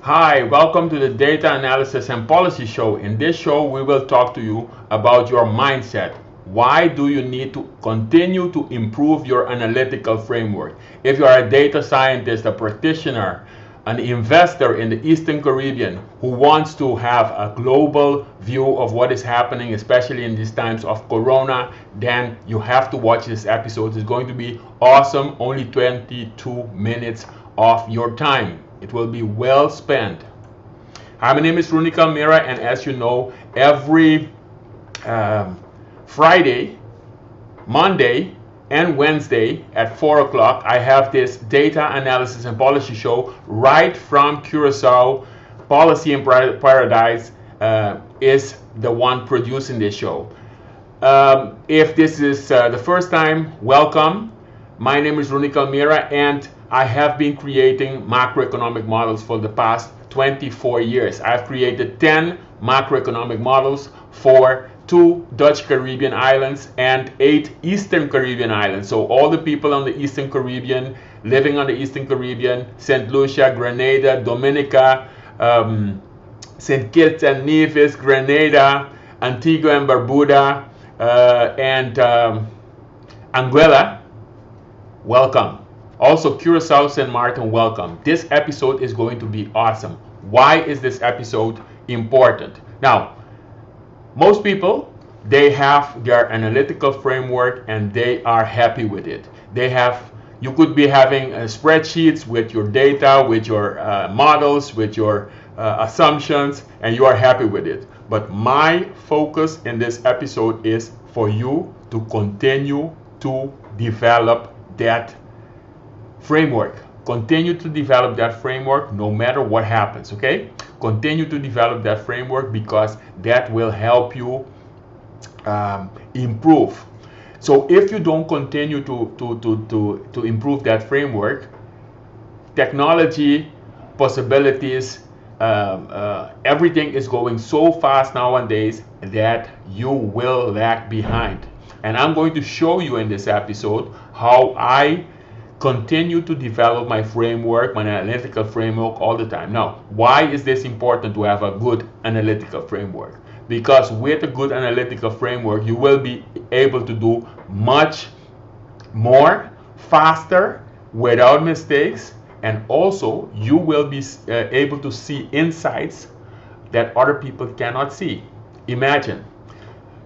Hi, welcome to the Data Analysis and Policy Show. In this show, we will talk to you about your mindset. Why do you need to continue to improve your analytical framework? If you are a data scientist, a practitioner, an investor in the Eastern Caribbean who wants to have a global view of what is happening, especially in these times of Corona, then you have to watch this episode. It's going to be awesome, only 22 minutes of your time. It will be well spent. Hi, my name is Runika Mira, and as you know, every Friday, Monday, and Wednesday at 4 o'clock, I have this data analysis and policy show right from Curacao. Policy in Paradise is the one producing this show. If this is the first time, welcome. My name is Runika Mira, and I have been creating macroeconomic models for the past 24 years. I've created 10 macroeconomic models for 2 Dutch Caribbean islands and 8 Eastern Caribbean islands. So all the people on the Eastern Caribbean, living on the Eastern Caribbean, St. Lucia, Grenada, Dominica, St. Kitts and Nevis, Grenada, Antigua and Barbuda, and Anguilla, welcome. Also, Curacao, St. Martin, welcome. This episode is going to be awesome. Why is this episode important? Now, most people, they have their analytical framework and they are happy with it. You could be having spreadsheets with your data, with your models, with your assumptions, and you are happy with it. But my focus in this episode is for you to continue to develop that framework. Continue to develop that framework no matter what happens, okay? Continue to develop that framework because that will help you improve. So if you don't continue to improve that framework, technology, possibilities, everything is going so fast nowadays that you will lag behind. And I'm going to show you in this episode how I continue to develop my framework, my analytical framework all the time. Now, why is this important to have a good analytical framework? Because with a good analytical framework, you will be able to do much more faster without mistakes, and also you will be able to see insights that other people cannot see. Imagine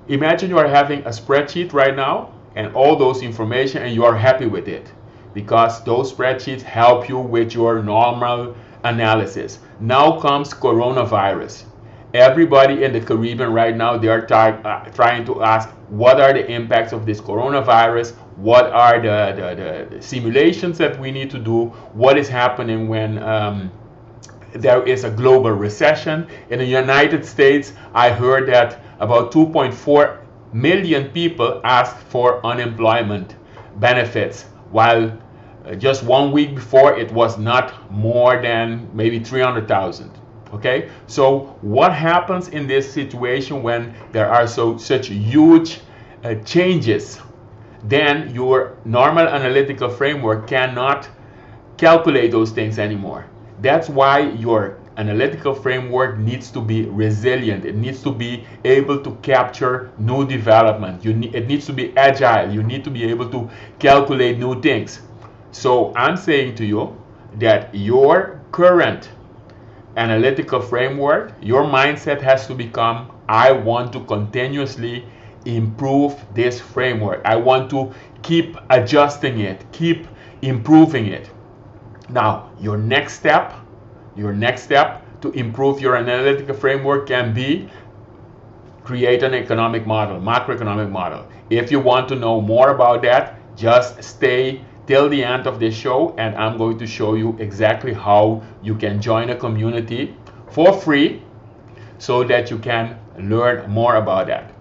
you are having a spreadsheet right now and all those information and you are happy with it, because those spreadsheets help you with your normal analysis. Now comes coronavirus. Everybody in the Caribbean right now, they are trying to ask, what are the impacts of this coronavirus? What are the simulations that we need to do? What is happening when there is a global recession? In the United States, I heard that about 2.4 million people asked for unemployment benefits, while just 1 week before it was not more than maybe 300,000. Okay, so what happens in this situation when there are such huge changes? Then your normal analytical framework cannot calculate those things anymore. That's why your analytical framework needs to be resilient. It needs to be able to capture new development. It needs to be agile. You need to be able to calculate new things. So I'm saying to you that your current analytical framework, your mindset has to become, I want to continuously improve this framework. I want to keep adjusting it, keep improving it. Now, your next step to improve your analytical framework can be create an economic model, macroeconomic model. If you want to know more about that, just stay till the end of this show, and I'm going to show you exactly how you can join a community for free so that you can learn more about that.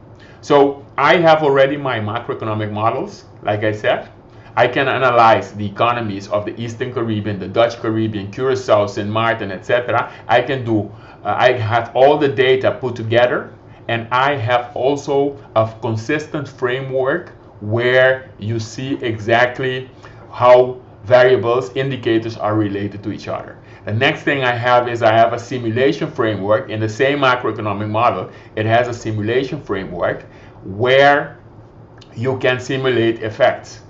So I have already my macroeconomic models. Like I said, I can analyze the economies of the Eastern Caribbean, the Dutch Caribbean, Curacao, St. Martin, etc. I have all the data put together, and I have also a consistent framework where you see exactly how variables, indicators are related to each other. The next thing I have is I have a simulation framework. In the same macroeconomic model, it has a simulation framework where you can simulate effects.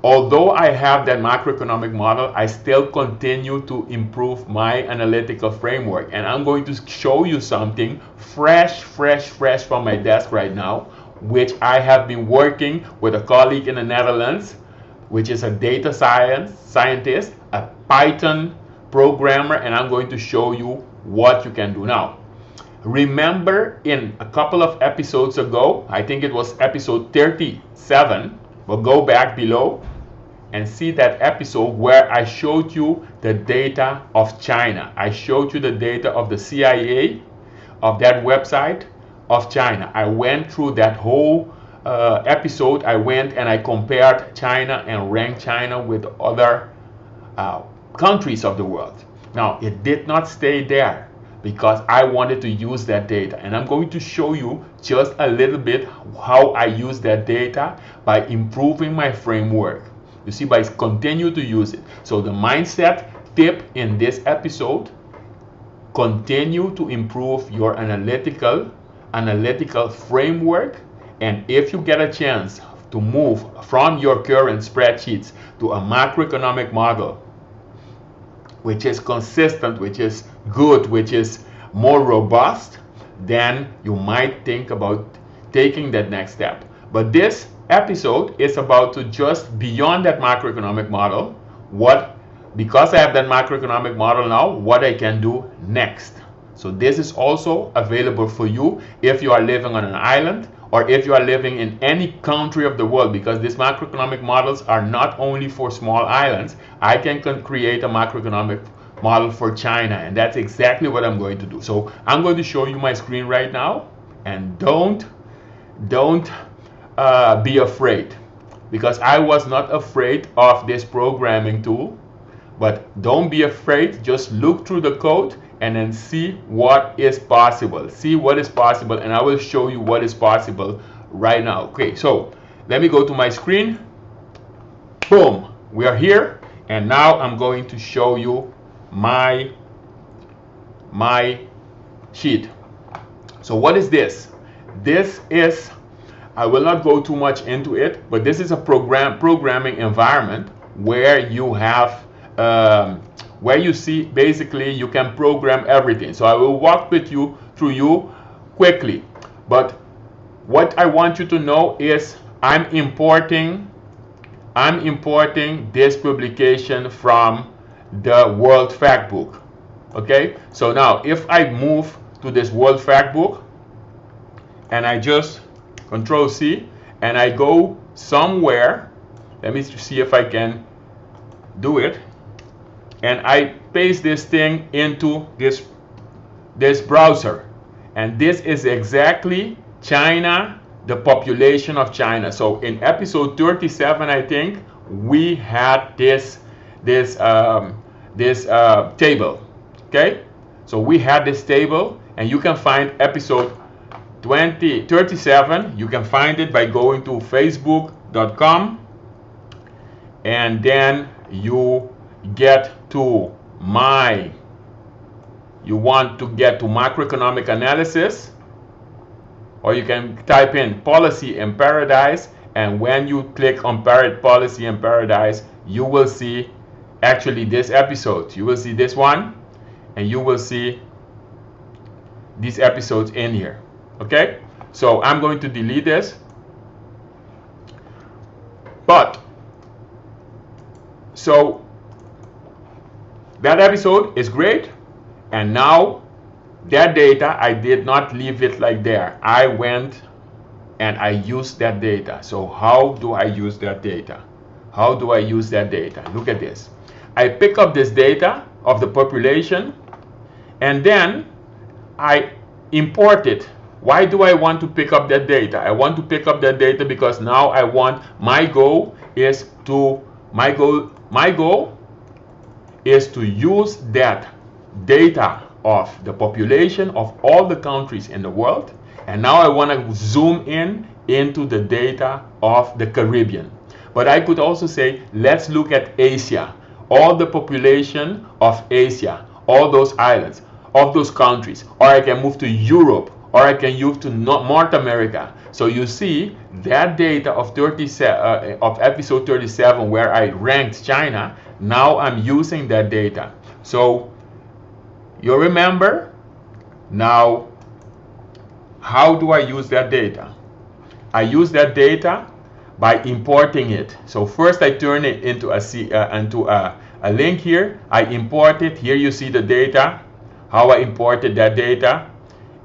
Although I have that macroeconomic model, I still continue to improve my analytical framework. And I'm going to show you something fresh from my desk right now, which I have been working with a colleague in the Netherlands, which is a data scientist, a Python programmer, and I'm going to show you what you can do now. Remember, in a couple of episodes ago, I think it was episode 37, we'll go back below and see that episode where I showed you the data of China. I showed you the data of the CIA, of that website of China. I went through that whole episode. I went and I compared China and ranked China with other countries of the world. Now, it did not stay there because I wanted to use that data. And I'm going to show you just a little bit how I use that data by improving my framework. You see, by continue to use it. So the mindset tip in this episode, continue to improve your analytical framework. And if you get a chance to move from your current spreadsheets to a macroeconomic model, which is consistent, which is good, which is more robust, then you might think about taking that next step. But this episode is about to just beyond that macroeconomic model, because I have that macroeconomic model now, what I can do next. So this is also available for you if you are living on an island or if you are living in any country of the world, because these macroeconomic models are not only for small islands. I can create a macroeconomic model for China, and that's exactly what I'm going to do. So I'm going to show you my screen right now, and don't be afraid, because I was not afraid of this programming tool. But don't be afraid, just look through the code and then see what is possible. See what is possible, and I will show you what is possible right now. Okay, so let me go to my screen. Boom, we are here, and now I'm going to show you my sheet. So what is this? This is, I will not go too much into it, but this is a programming environment where you have where you see basically you can program everything. So I will walk with you through quickly, but what I want you to know is I'm importing this publication from the World Factbook. Okay, so now if I move to this World Factbook and I just Control C and I go somewhere, let me see if I can do it, and I paste this thing into this browser, and this is exactly China, the population of China. So in episode 37, I think we had this table. Okay, so we had this table, and you can find episode 37. You can find it by going to facebook.com, and then you get to you want to get to macroeconomic analysis, or you can type in policy in paradise, and when you click on policy in paradise, you will see actually this episode. You will see this one, and you will see these episodes in here. Okay, so I'm going to delete this, but so that episode is great, and now that data, I did not leave it like there. I went and I used that data. So how do I use that data? How do I use that data? Look at this. I pick up this data of the population, and then I import it. Why do I want to pick up that data? I want to pick up that data because now I want, my goal is to use that data of the population of all the countries in the world, and now I want to zoom in into the data of the Caribbean. But I could also say, let's look at Asia. all the population of Asia, all those islands, of those countries, or I can move to Europe, or I can move to North America. So you see that data of episode 37 where I ranked China, now I'm using that data. So you remember now, how do I use that data? I use that data by importing it. So first I turn it into a link here. I import it. Here you see the data, how I imported that data.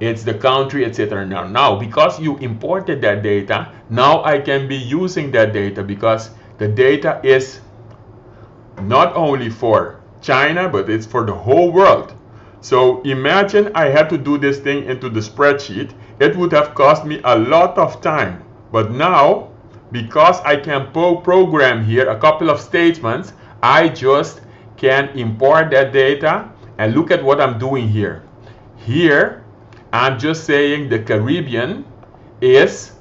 It's the country, etc. Now, because you imported that data, now I can be using that data because the data is not only for China, but it's for the whole world. So imagine I had to do this thing into the spreadsheet. It would have cost me a lot of time. But now, because I can program here a couple of statements, I just can import that data and look at what I'm doing here. Here, I'm just saying the Caribbean is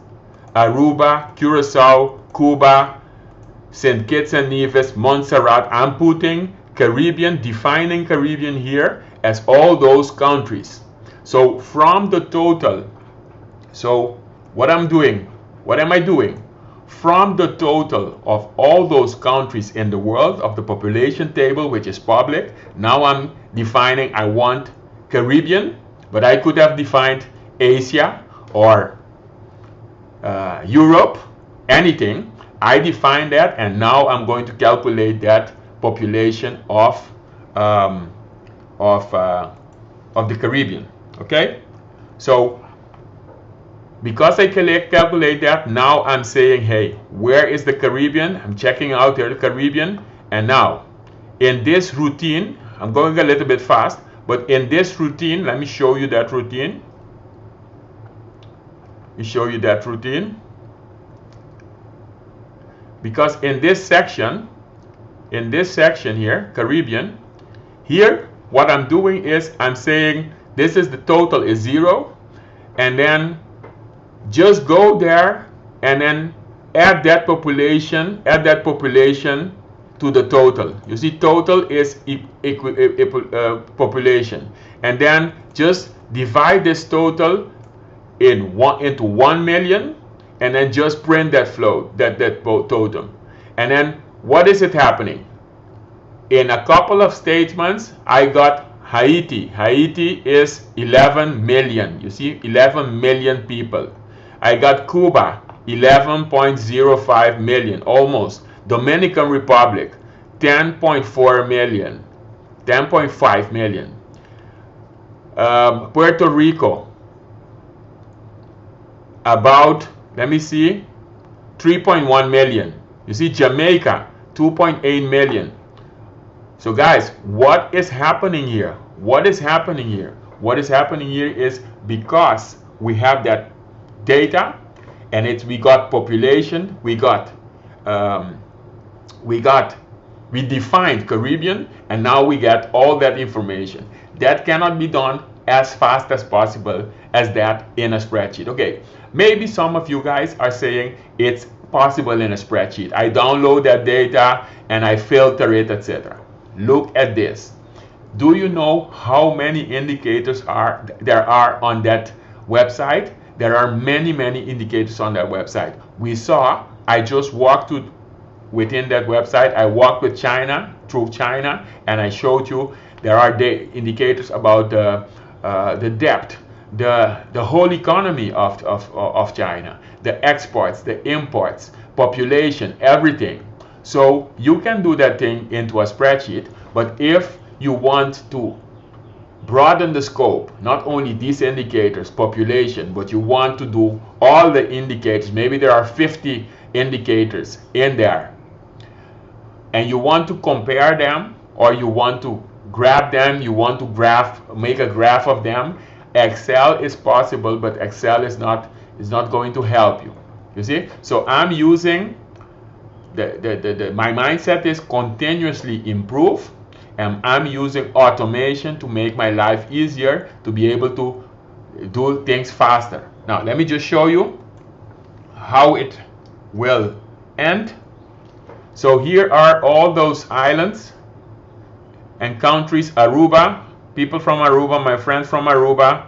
Aruba, Curacao, Cuba, St. Kitts and Nevis, Montserrat. I'm putting Caribbean, defining Caribbean here as all those countries. So from the total, so what am I doing? From the total of all those countries in the world, of the population table, which is public, now I'm defining, I want Caribbean, but I could have defined Asia or Europe, anything. I define that, and now I'm going to calculate that population of the Caribbean. Okay, so because I calculate that, now I'm saying, hey, where is the Caribbean? I'm checking out here the Caribbean, and now in this routine, I'm going a little bit fast, but in this routine, let me show you that routine. Because in this section here, Caribbean, here what I'm doing is I'm saying this is the total is 0, and then just go there and then add that population to the total. You see, total is population, and then just divide this total into 1 million, and then just print that float, that total. And then what is it happening? In a couple of statements, I got Haiti. Haiti is 11 million. You see, 11 million people. I got Cuba, 11.05 million, almost. Dominican Republic, 10.4 million, 10.5 million. Puerto Rico, about, let me see, 3.1 million. You see, Jamaica, 2.8 million. So guys, what is happening here? What is happening here is because we have that data, and we got population, we defined Caribbean, and now we get all that information. That cannot be done as fast as possible as that in a spreadsheet. Okay, maybe some of you guys are saying it's possible in a spreadsheet. I download that data and I filter it, etc. Look at this. Do you know how many indicators there are on that website? There are many indicators on that website. We saw, I just walked within that website. I walked with China, through China, and I showed you there are indicators about the depth, the whole economy of China, the exports, the imports, population, everything. So you can do that thing into a spreadsheet, but if you want to broaden the scope, not only these indicators, population, but you want to do all the indicators, maybe there are 50 indicators in there, and you want to compare them, or you want to grab them, you want to make a graph of them, Excel is possible, but Excel is not going to help you. You see? So I'm using my mindset is continuously improve, and I'm using automation to make my life easier, to be able to do things faster. Now let me just show you how it will end. So here are all those islands and countries. Aruba, people from Aruba, my friends from Aruba,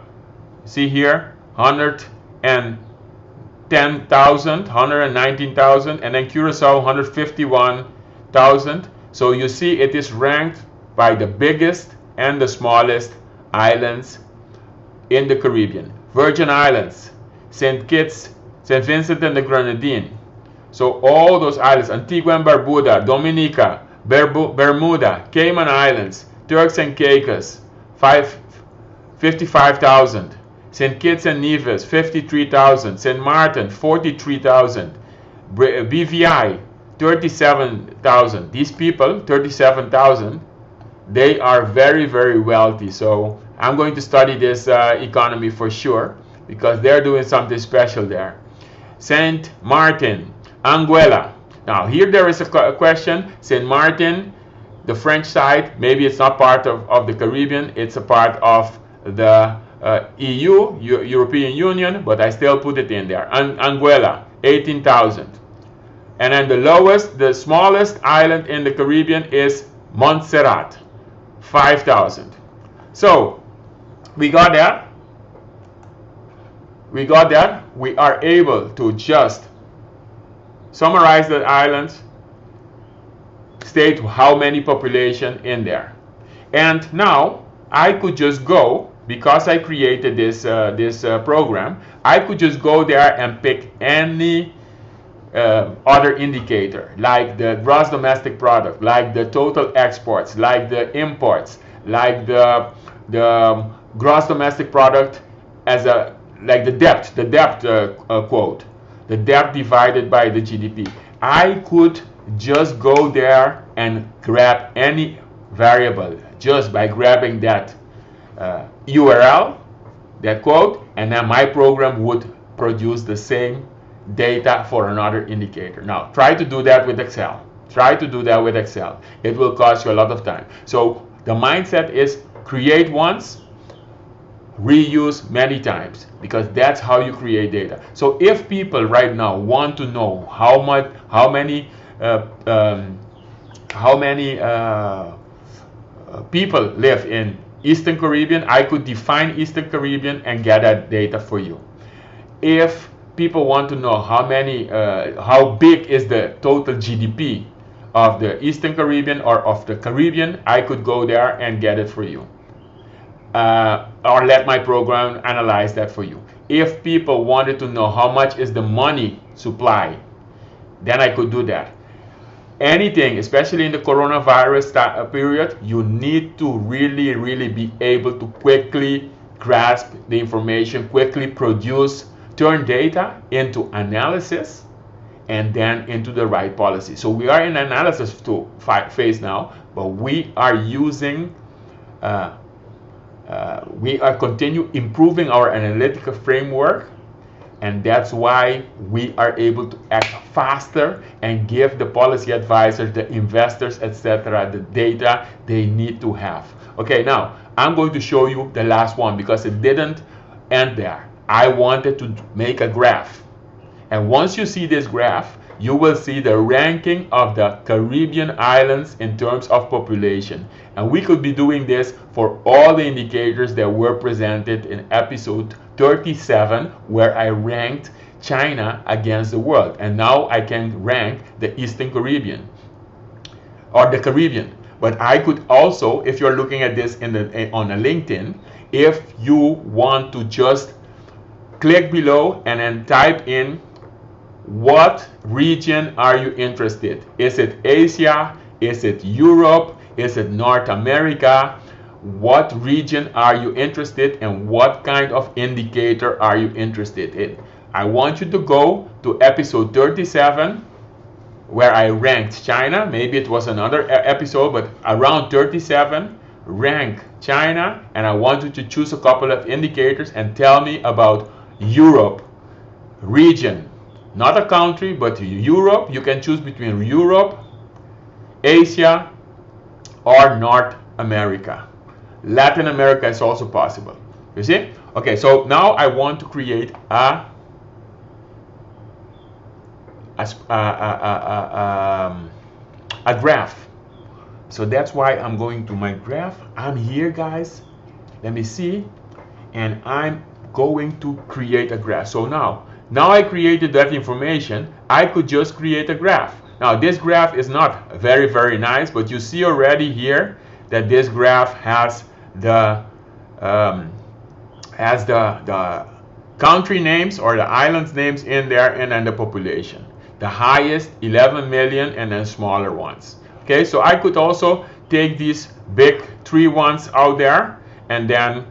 see here, 110,000, 119,000, and then Curacao, 151,000. So you see it is ranked by the biggest and the smallest islands in the Caribbean. Virgin Islands, St. Kitts, St. Vincent and the Grenadines. So all those islands, Antigua and Barbuda, Dominica, Bermuda, Cayman Islands, Turks and Caicos, 55,000. St. Kitts and Nevis, 53,000. St. Martin, 43,000. BVI, 37,000. These people, 37,000, they are very, very wealthy. So I'm going to study this economy for sure, because they're doing something special there. St. Martin, Anguilla. Now here there is a question. St. Martin, the French side, maybe it's not part of the Caribbean, it's a part of the EU, European Union, but I still put it in there. Anguilla, 18,000. And then the smallest island in the Caribbean is Montserrat, 5,000. So we got that. We are able to just summarize the islands, state how many population in there. And now I could just go, because I created this program, I could just go there and pick any other indicator, like the gross domestic product, like the total exports, like the imports, like the gross domestic product as like the debt quote, the debt divided by the GDP. I could just go there and grab any variable just by grabbing that URL, that quote, and then my program would produce the same data for another indicator. Now try to do that with Excel. It will cost you a lot of time. So the mindset is create once, reuse many times, because that's how you create data. So if people right now want to know how many people live in Eastern Caribbean, I could define Eastern Caribbean and get that data for you. If people want to know how big is the total GDP of the Eastern Caribbean or of the Caribbean, I could go there and get it for you. Or let my program analyze that for you. If people wanted to know how much is the money supply, then I could do that. Anything, especially in the coronavirus period, you need to really be able to quickly grasp the information, quickly produce, turn data into analysis, and then into the right policy. So we are in analysis phase now, but we are using we are continue improving our analytical framework, and that's why we are able to act faster and give the policy advisors, the investors, etc., the data they need to have. Okay, now I'm going to show you the last one, because it didn't end there. I wanted to make a graph, and once you see this graph, you will see the ranking of the Caribbean islands in terms of population. And we could be doing this for all the indicators that were presented in episode 37, where I ranked China against the world. And now I can rank the Eastern Caribbean or the Caribbean. But I could also, if you're looking at this on a LinkedIn, if you want to just click below and then type in what region are you interested? Is it Asia? Is it Europe? Is it North America? What region are you interested in, and what kind of indicator are you interested in? I want you to go to episode 37, where I ranked China. Maybe it was another episode, but around 37, rank China, and I want you to choose a couple of indicators and tell me about Europe region. Not a country, but Europe. You can choose between Europe, Asia, or North America. Latin America is also possible. You see? Okay, so now I want to create a graph. So that's why I'm going to my graph. I'm here, guys. Let me see. And I'm going to create a graph. So now I created that information. I could just create a graph. Now this graph is not very nice, but you see already here that this graph has the country names or the islands names in there, and then the population. The highest 11 million, and then smaller ones. Okay, so I could also take these big 3 ones out there and then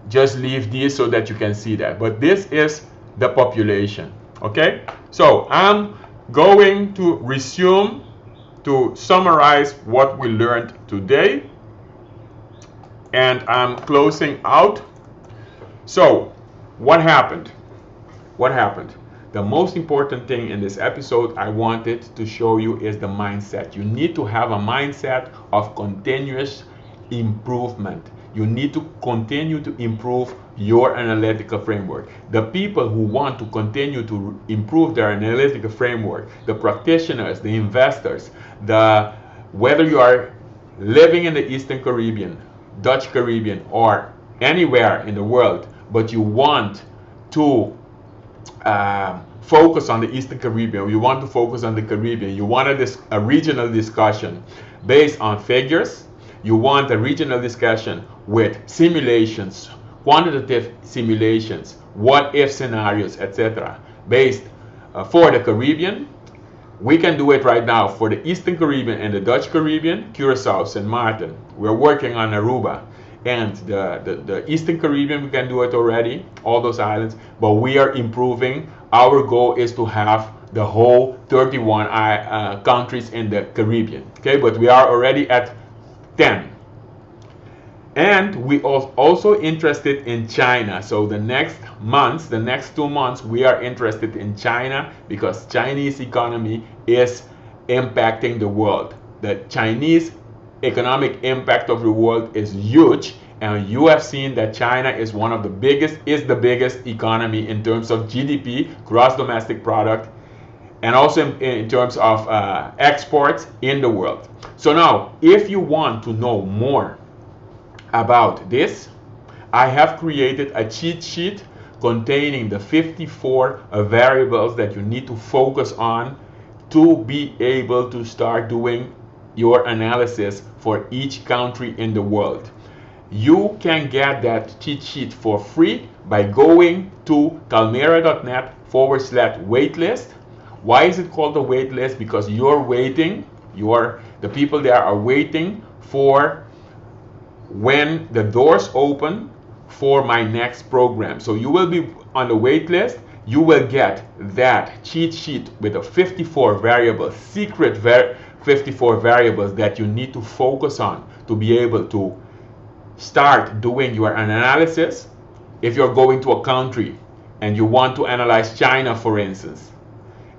just leave these so that you can see that. But this is the population. Okay, so I'm going to resume to summarize what we learned today, and I'm closing out. So what happened? The most important thing in this episode I wanted to show you is the mindset. You need to have a mindset of continuous improvement. You need to continue to improve your analytical framework. The people who want to continue to improve their analytical framework, the practitioners, the investors, whether you are living in the Eastern Caribbean, Dutch Caribbean, or anywhere in the world, but you want to focus on the Eastern Caribbean, you want to focus on the Caribbean, you want a regional discussion based on figures, you want a regional discussion with simulations, quantitative simulations, what if scenarios, etc. based for the Caribbean, we can do it right now for the Eastern Caribbean and the Dutch Caribbean, Curacao, St. Martin. We're working on Aruba. And the Eastern Caribbean, we can do it already, all those islands, but we are improving. Our goal is to have the whole 31 countries in the Caribbean. Okay, but we are already at 10. And we are also interested in China. So the next 2 months, we are interested in China because Chinese economy is impacting the world. The Chinese economic impact of the world is huge, and you have seen that China is the biggest economy in terms of GDP, gross domestic product, and also in terms of exports in the world. So now, if you want to know more about this, I have created a cheat sheet containing the 54 variables that you need to focus on to be able to start doing your analysis for each country in the world. You can get that cheat sheet for free by going to calmera.net/waitlist. Why is it called a waitlist? Because the people there are waiting for when the doors open for my next program. So you will be on the waitlist. You will get that cheat sheet with the 54 variables, 54 variables that you need to focus on to be able to start doing your analysis. If you're going to a country and you want to analyze China, for instance,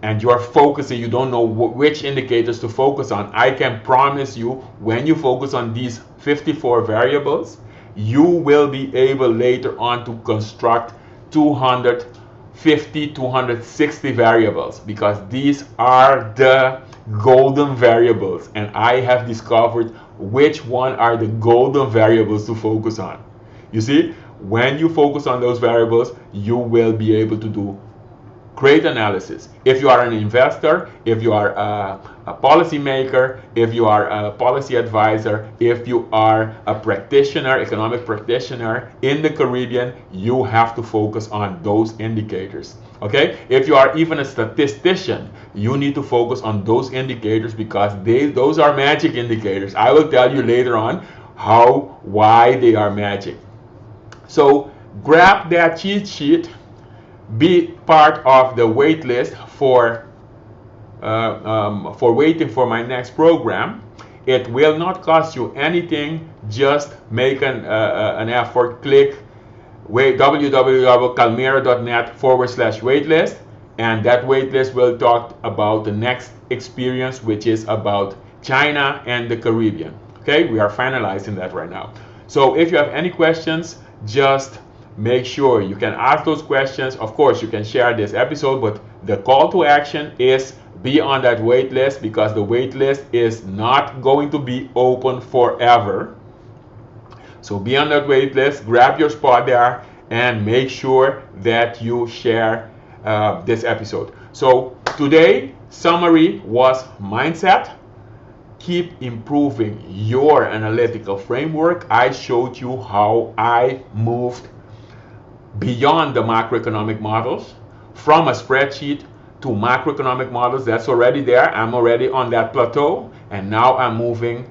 and you're focusing, you don't know which indicators to focus on, I can promise you, when you focus on these 54 variables, you will be able later on to construct 250, 260 variables, because these are the golden variables, and I have discovered which one are the golden variables to focus on. You see, when you focus on those variables, you will be able to do great analysis. If you are an investor, if you are a policymaker, if you are a policy advisor, if you are a practitioner, economic practitioner in the Caribbean, you have to focus on those indicators. Okay? If you are even a statistician, you need to focus on those indicators, because those are magic indicators. I will tell you later on why they are magic. So grab that cheat sheet, be part of the wait list for waiting for my next program. It will not cost you anything. Just make an effort. Click www.calmera.net/waitlist, and that waitlist will talk about the next experience, which is about China and the Caribbean. Okay, we are finalizing that right now. So if you have any questions, just make sure you can ask those questions. Of course, you can share this episode, but the call to action is be on that wait list, because the wait list is not going to be open forever. So be on that wait list, grab your spot there, and make sure that you share this episode. So today, summary was mindset. Keep improving your analytical framework. I showed you how I moved beyond the macroeconomic models, from a spreadsheet to macroeconomic models. That's already there. I'm already on that plateau, and now I'm moving,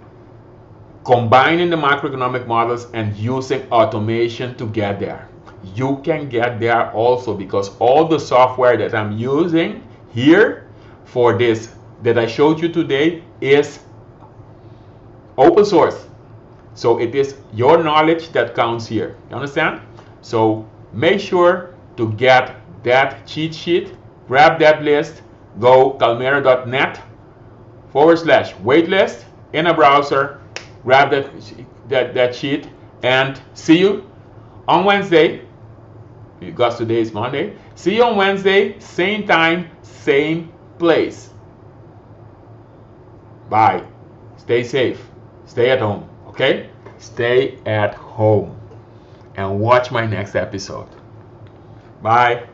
combining the macroeconomic models and using automation to get there. You can get there also, because all the software that I'm using here for this that I showed you today is open source. So it is your knowledge that counts here. You understand? So make sure to get that cheat sheet, grab that list, go calmera.net/waitlist in a browser, grab that sheet, and see you on Wednesday, because today is Monday. See you on Wednesday, same time, same place. Bye. Stay safe. Stay at home, okay? Stay at home and watch my next episode. Bye.